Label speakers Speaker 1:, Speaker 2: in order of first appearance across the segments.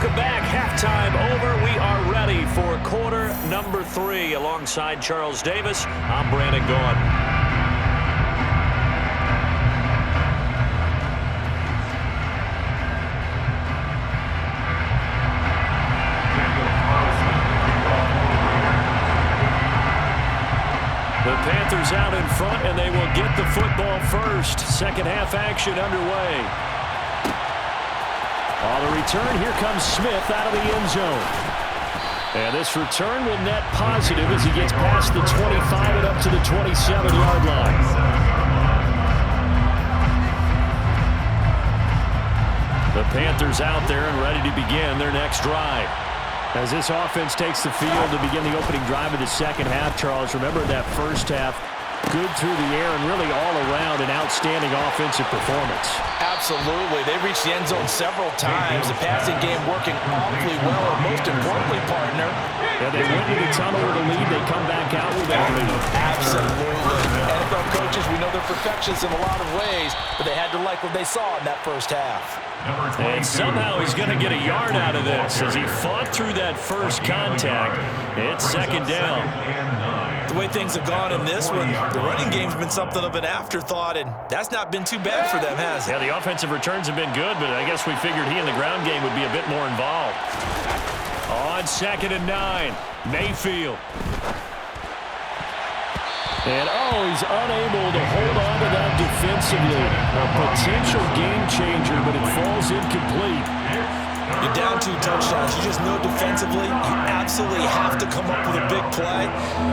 Speaker 1: Welcome back. Halftime over. We are ready for quarter number 3. Alongside Charles Davis, I'm Brandon Gaudin. The Panthers out in front, and they will get the football first. Second half action underway. On the return, here comes Smith out of the end zone. And this return will net positive as he gets past the 25 and up to the 27-yard line. The Panthers out there and ready to begin their next drive. As this offense takes the field to begin the opening drive of the second half, Charles, remember that first half, good through the air and really all around an outstanding offensive performance.
Speaker 2: Absolutely. They reached the end zone several times. The passing game working awfully well, and most importantly, partner.
Speaker 1: Yeah, they went into the tunnel with a lead. They come back out with that lead.
Speaker 2: Absolutely. NFL coaches, we know they're perfectionists in a lot of ways, but they had to like what they saw in that first half.
Speaker 1: And somehow he's going to get a yard out of this as he fought through that first contact. It's second down.
Speaker 2: The way things have gone in this one, the running game's been something of an afterthought, and that's not been too bad for them, has it?
Speaker 1: Yeah, the offensive returns have been good, but I guess we figured he in the ground game would be a bit more involved. On 2nd and 9, Mayfield. And, he's unable to hold on to that defensively. A potential game changer, but it falls incomplete.
Speaker 2: You're down 2 touchdowns. You just know defensively you absolutely have to come up with a big play.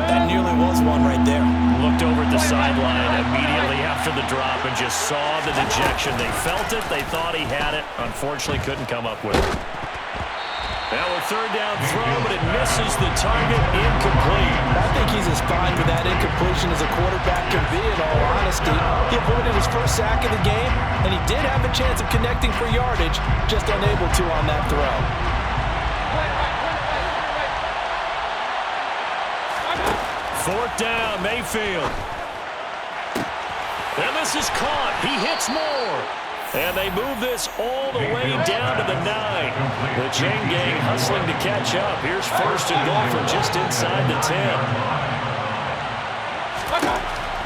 Speaker 2: That nearly was one right there.
Speaker 1: Looked over at the sideline immediately after the drop and just saw the dejection. They felt it. They thought he had it. Unfortunately, couldn't come up with it. Now a 3rd down throw, but it misses the target. Incomplete.
Speaker 2: I think he's as fine with that incompletion as a quarterback can be, in all honesty. He avoided his first sack of the game, and he did have a chance of connecting for yardage, just unable to on that throw.
Speaker 1: 4th down, Mayfield. And this is caught. He hits more. And they move this all the way down to the 9. The chain gang hustling to catch up. Here's 1st and goal from just inside the 10.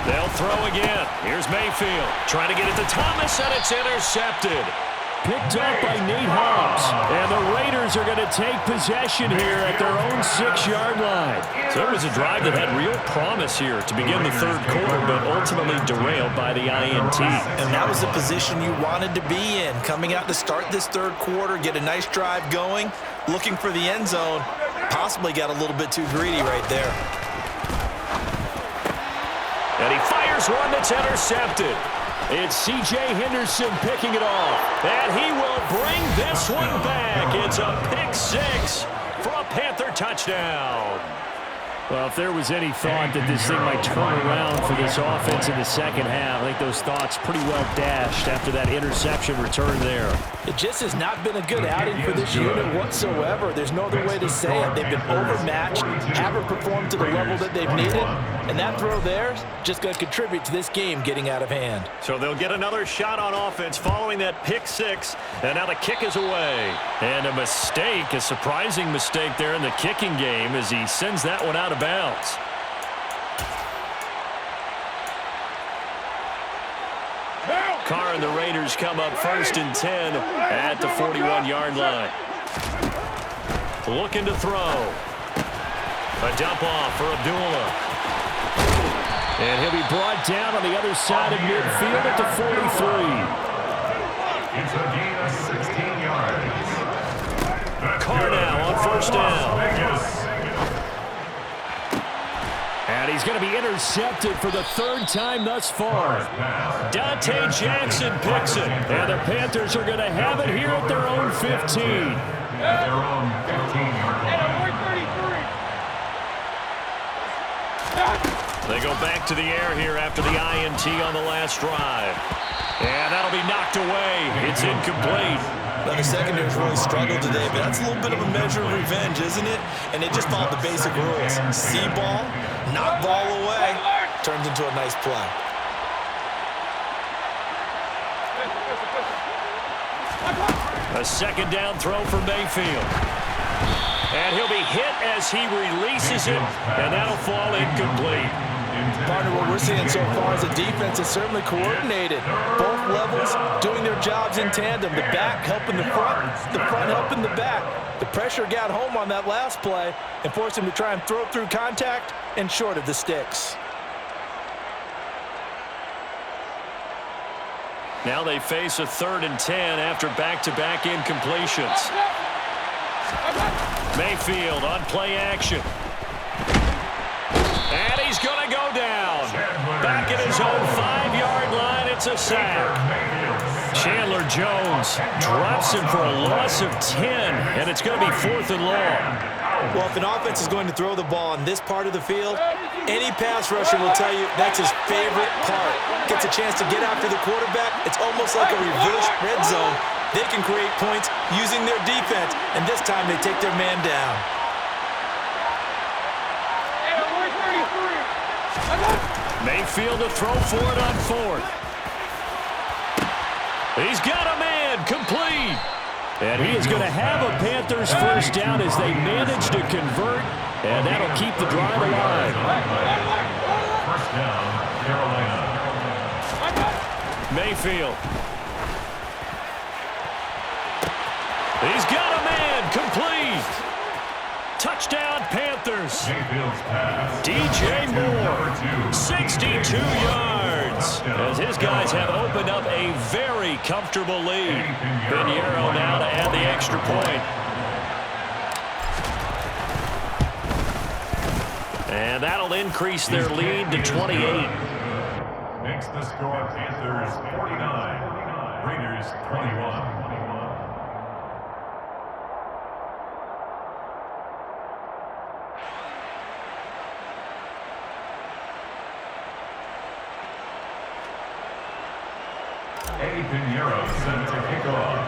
Speaker 1: They'll throw again. Here's Mayfield trying to get it to Thomas, and it's intercepted. Picked up by Nate Hobbs. And the Raiders are going to take possession here at their own 6-yard line. So it was a drive that had real promise here to begin the 3rd quarter, but ultimately derailed by the INT.
Speaker 2: And that was the position you wanted to be in. Coming out to start this 3rd quarter, get a nice drive going, looking for the end zone. Possibly got a little bit too greedy right there.
Speaker 1: And he fires one that's intercepted. It's C.J. Henderson picking it off. And he will bring this one back. It's a pick 6 for a Panther touchdown. Well, if there was any thought that this thing might turn around for this offense in the second half, I think those thoughts pretty well dashed after that interception return there.
Speaker 2: It just has not been a good outing for this unit whatsoever. There's no other way to say it. They've been overmatched, haven't performed to the level that they've needed, and that throw there is just going to contribute to this game getting out of hand.
Speaker 1: So they'll get another shot on offense following that pick 6, and now the kick is away. And a mistake, a surprising mistake there in the kicking game as he sends that one out of bounds. Carr and the Raiders come up 1st and 10 at the 41-yard line. Looking to throw. A dump off for Abdullah. And he'll be brought down on the other side of midfield at the 43.
Speaker 3: It's a gain of 16 yards.
Speaker 1: Carr now on 1st down. And he's going to be intercepted for the 3rd time thus far. Dante Jackson picks it. And the Panthers are going to have it here at their own 15.
Speaker 3: At their own 15-yard line.
Speaker 1: They go back to the air here after the INT on the last drive. And that'll be knocked away. It's incomplete.
Speaker 2: Now, the secondary's really struggled today, but that's a little bit of a measure of revenge, isn't it? And they just followed the basic rules. See ball, knock ball away, turns into a nice play.
Speaker 1: A second down throw for Mayfield. And he'll be hit as he releases it, and that'll fall incomplete.
Speaker 2: Partner, what we're seeing so far is the defense is certainly coordinated. Both levels doing their jobs in tandem. The back helping the front helping the back. The pressure got home on that last play and forced him to try and throw through contact and short of the sticks.
Speaker 1: Now they face a 3rd and 10 after back-to-back incompletions. Mayfield on play action. And he's going to go down. Back at his own 5-yard line, it's a sack. Chandler Jones drops him for a loss of 10, and it's going to be 4th and long.
Speaker 2: Well, if an offense is going to throw the ball on this part of the field, any pass rusher will tell you that's his favorite part. Gets a chance to get after the quarterback. It's almost like a reverse red zone. They can create points using their defense, and this time they take their man down.
Speaker 1: Mayfield to throw for it on 4th. He's got a man, complete. And he is going to have a Panthers first down as they manage to convert, and that'll keep the drive alive.
Speaker 3: First down, Carolina.
Speaker 1: Mayfield. He's got a man, complete. Touchdown, Panthers.
Speaker 3: Mayfield's pass.
Speaker 1: DJ Moore, 62 yards. As his guys have opened up a very comfortable lead. Pinheiro now to add the extra point. And that'll increase their lead to 28.
Speaker 3: Makes the score Panthers 49, Raiders 21. Pinheiro sent to kick off.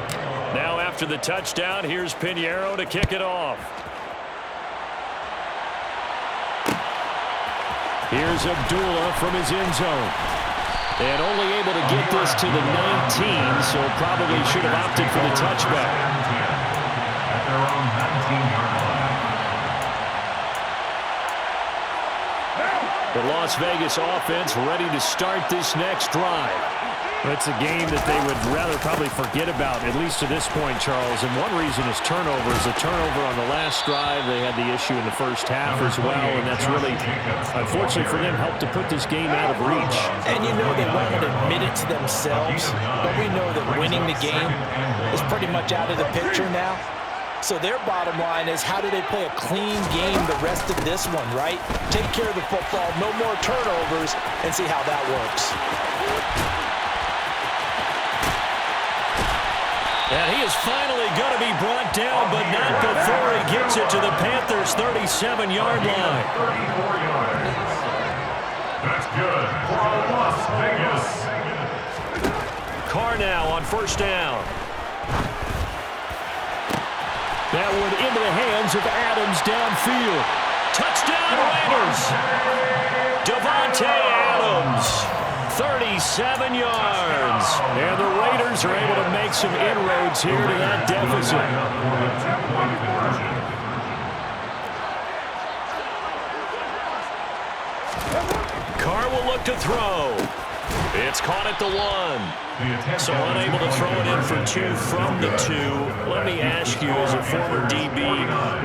Speaker 1: Now after the touchdown, here's Pinheiro to kick it off. Here's Abdullah from his end zone. And only able to get this to the 19, so probably should have opted for the touchback.
Speaker 3: At their own 19-yard line.
Speaker 1: The Las Vegas offense ready to start this next drive.
Speaker 4: It's a game that they would rather probably forget about, at least to this point, Charles. And one reason is turnovers. The turnover on the last drive, they had the issue in the first half as well, and that's really, unfortunately for them, helped to put this game out of reach.
Speaker 2: And you know they won't admit it to themselves, but we know that winning the game is pretty much out of the picture now. So their bottom line is, how do they play a clean game the rest of this one, right? Take care of the football, no more turnovers, and see how that works.
Speaker 1: And he is finally going to be brought down, but not before he gets it to the Panthers' 37-yard line.
Speaker 3: 34 yards. That's good for Las Vegas.
Speaker 1: Carr now on first down. That one into the hands of Adams downfield. Touchdown Raiders. Davante Adams. 37 yards. And the Raiders are able to make some inroads here to that deficit. Carr will look to throw. It's caught at the 1. So unable to throw it in for 2 from the 2. Let me ask you, as a former DB,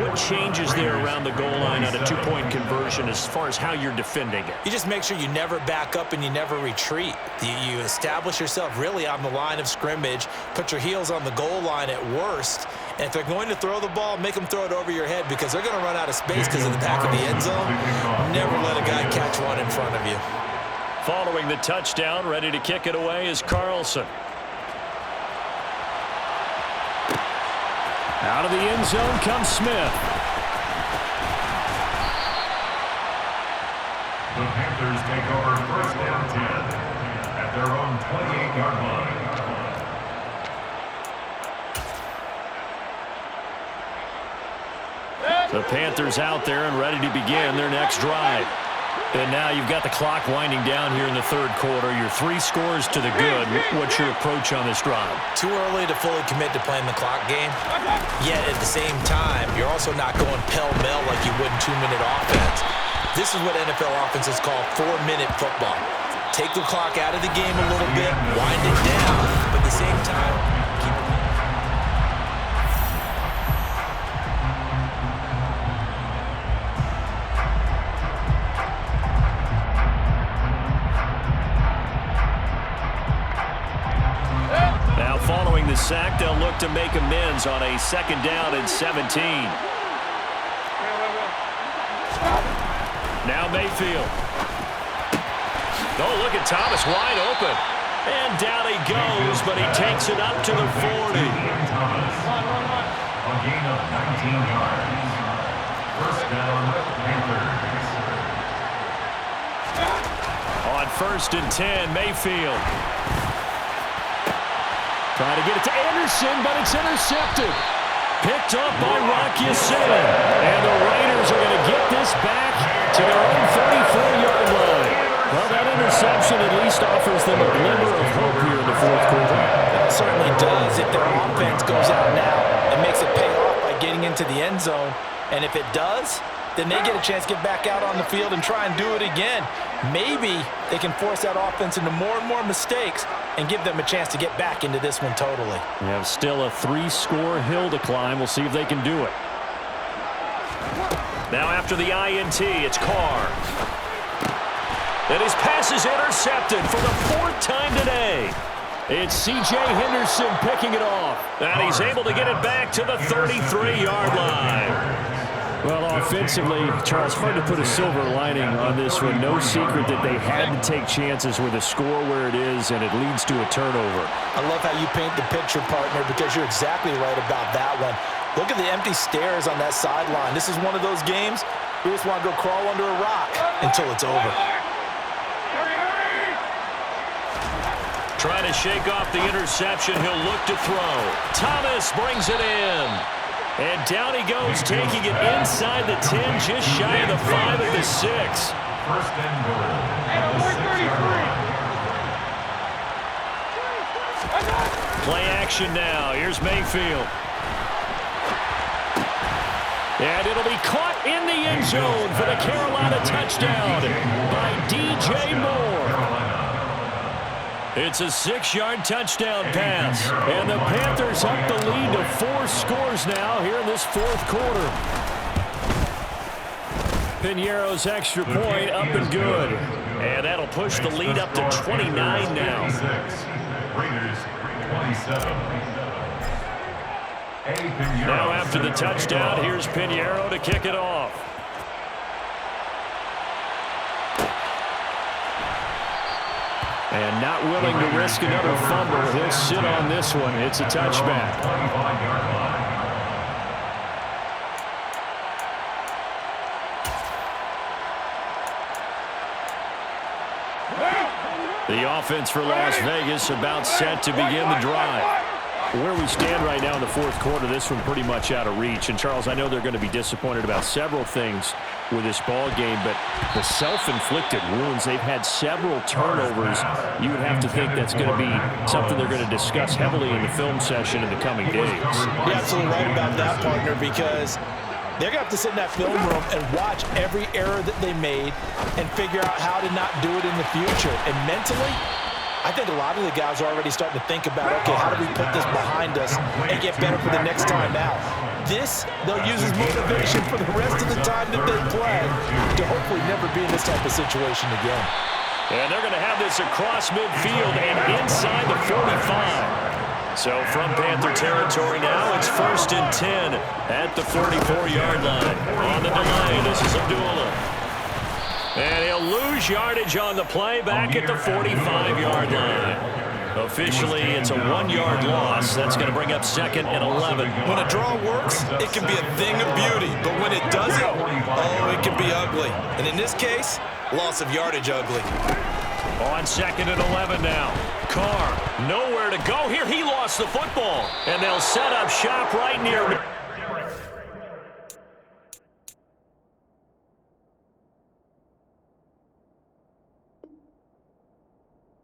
Speaker 1: what changes there around the goal line on a 2-point conversion as far as how you're defending it?
Speaker 2: You just make sure you never back up and you never retreat. You establish yourself really on the line of scrimmage, put your heels on the goal line at worst, and if they're going to throw the ball, make them throw it over your head because they're going to run out of space because of the back of the end zone. Never let a guy catch one in front of you.
Speaker 1: Following the touchdown, ready to kick it away is Carlson. Out of the end zone comes Smith.
Speaker 3: The Panthers take over first down 10 at their own 28-yard line.
Speaker 1: The Panthers out there and ready to begin their next drive.
Speaker 4: And now you've got the clock winding down here in the third quarter. You're 3 scores to the good. What's your approach on this drive?
Speaker 2: Too early to fully commit to playing the clock game. Yet at the same time, you're also not going pell-mell like you would in 2-minute offense. This is what NFL offenses call 4-minute football. Take the clock out of the game a little bit, wind it down, but at the same time, keep it.
Speaker 4: Now following the sack, they'll look to make amends on a 2nd down and 17. Now Mayfield. Oh, look at Thomas wide open. And down he goes, but he takes it up to the 40.
Speaker 3: Thomas. A gain of 19 yards. First down, Panthers.
Speaker 4: On 1st and 10, Mayfield. Trying to get it to Anderson, but it's intercepted. Picked up by Rocky Sin. And the Raiders are going to get this back to their own 34-yard line. Well, that interception at least offers them a glimmer of hope here in the fourth quarter.
Speaker 2: It certainly does. If their offense goes out now, it makes it pay off by getting into the end zone. And if it does, then they get a chance to get back out on the field and try and do it again. Maybe they can force that offense into more and more mistakes and give them a chance to get back into this one totally.
Speaker 4: We have still a 3-score hill to climb. We'll see if they can do it. Now after the INT, it's Carr. And his pass is intercepted for the 4th time today. It's C.J. Henderson picking it off. And he's able to get it back to the 33-yard line. Well, offensively, Charles, hard to put a silver lining on this one. No secret that they had to take chances with a score where it is, and it leads to a turnover.
Speaker 2: I love how you paint the picture, partner, because you're exactly right about that one. Look at the empty stares on that sideline. This is one of those games we just want to go crawl under a rock until it's over.
Speaker 4: Trying to shake off the interception. He'll look to throw. Thomas brings it in. And down he goes, taking it inside the 10, just shy of the 5 at the 6.
Speaker 3: First and goal. At the 6-yard line.
Speaker 4: Play action now. Here's Mayfield. And it'll be caught in the end zone for the Carolina touchdown by DJ Moore. It's a 6-yard touchdown pass. And the Panthers up the lead to 4 scores now here in this fourth quarter. Piñeiro's extra point up and good. And that'll push the lead up to 29 now.
Speaker 3: Raiders 27.
Speaker 4: Now after the touchdown, here's Piñeiro to kick it off. And not willing to risk another fumble. He'll sit on this one. It's a touchback. The offense for Las Vegas about set to begin the drive. Where we stand right now in the fourth quarter, this one pretty much out of reach. And, Charles, I know they're going to be disappointed about several things with this ball game, but the self-inflicted wounds, they've had several turnovers. You would have to think that's going to be something they're going to discuss heavily in the film session in the coming days.
Speaker 2: You're absolutely right about that, partner, because they're going to have to sit in that film room and watch every error that they made and figure out how to not do it in the future. And mentally, I think a lot of the guys are already starting to think about, okay, how do we put this behind us and get better for the next time out? This, they'll use as motivation for the rest of the time that they play to hopefully never be in this type of situation again.
Speaker 4: And they're going to have this across midfield and inside the 45. So from Panther territory now, it's 1st and 10 at the 44-yard line. On the delay, this is Abdullah. And he'll lose yardage on the play back at the 45-yard line. Officially, it's a 1-yard loss. That's going to bring up 2nd and 11.
Speaker 2: When a draw works, it can be a thing of beauty. But when it doesn't, oh, it can be ugly. And in this case, loss of yardage ugly.
Speaker 4: On 2nd and 11 now. Carr, nowhere to go here. He lost the football. And they'll set up shop right near